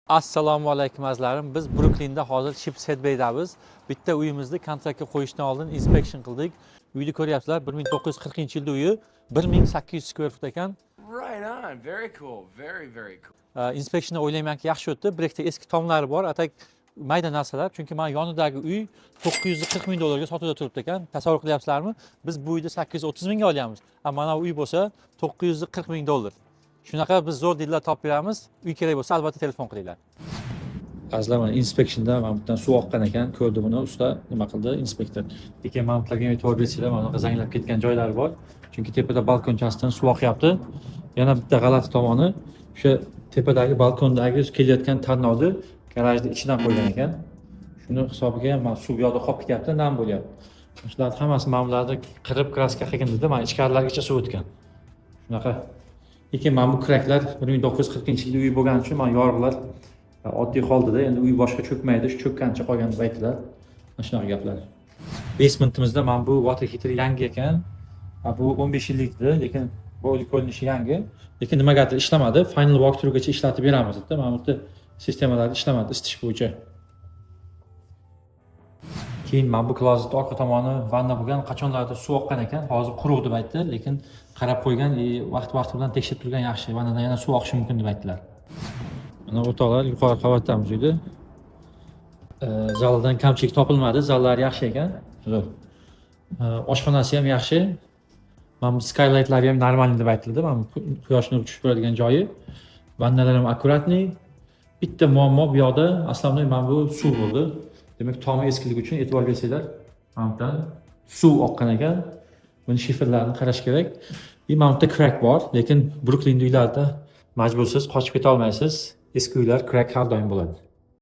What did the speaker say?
Assalomu alaykum azizlarim. Biz Bruklinda hozir Chipshead Bay'damiz. Bitta uyimizni kontraktga qo'yishdan oldin inspection qildik. Uyni ko'ryapsizlar, 1940-yilda uyi, 1800 square foot ekan. Right on. Very cool. Very cool. Inspeksiyani o'ylaymanki yaxshi o'tdi. Bir ikkita eski tomlari bor, atak mayda narsalar. Chunki men yonidagi uy 940 ming dollarga sotuvda turibdi ekan. Tasavvur qilyapsizlarmi? Biz bu uyni 830 mingga olyapmiz. Mana bu uy bo'lsa 940 ming dollar. Shunaqa biz zo'r dillar topib beramiz. Uy kerak bo'lsa albatta telefon qilinglar. Azizlar, mana inspeksiyada mana bu yerdan suv oqqan ekan, ko'rdi buni usta, nima qildi inspektor. Lekin mana bularga e'tibor bersanglar, mana bunaqa zanglab ketgan joylari bor. Chunki tepada balkonchasidan suv oqyapti. Yana bitta g'alati tomoni, o'sha tepadagi balkondagi kelayotgan tarnovni garajning ichidan qo'ygan ekan. Shuni hisobiga ham mana suv bu yoqda qolib ketyapti, nam bo'lyapti. Shularning hammasi mana bularni qirib kraska qilgan dedi, mana ichkarilarigacha suv o'tgan. Shunaqa. Lekin mana bu kraklar 1940-yilda uy bo'lgani uchun mana yorug'lar oddiy holdada, endi uy boshqa cho'kmaydi, shu cho'kkancha qolgan deb aytdilar. Mana shunaqa gaplar. Basementimizda mana bu water heater yangi ekan. Bu 15 yillikdi, lekin bu ko'rinishi yangi. Lekin nimagadir ishlamadi. Final walkthroughgacha ishlatib beramiz dedi. Mana bu yerda sistemalar ishlamadi isitish bo'yicha. Keyin mana bu klozet orqa tomoni vanna bo'lgan, qachonlardir suv oqqan ekan, hozir quruq deb aytdi, lekin qarab qo'ygan, vaqt bilan tekshirib turgan yaxshi. Vannadan yana suv oqishi mumkin deb aytdilar. Mana o'rtoqlar, yuqori qavatdamiz uyda. Zaldan kamchilik topilmadi, zallari yaxshi ekan. Zo'r. Oshxonasi ham yaxshi. Mana bu skylightlari ham normal deb aytildi. Mana quyosh nuri tushib turadigan joyi. Vannalar ham akkuratniy. Bitta muammo bu yoqda, aslan mana bu suv bo'ldi. Demak, tomi eskiligi uchun e'tibor bersanglar, mana bundan suv oqqan ekan. Buni shiferlarini qarash kerak. Mana bu yerda crack bor, lekin Bruklinda uylarda majbursiz qochib keta olmaysiz. Eski uylar crack har doim bo'ladi.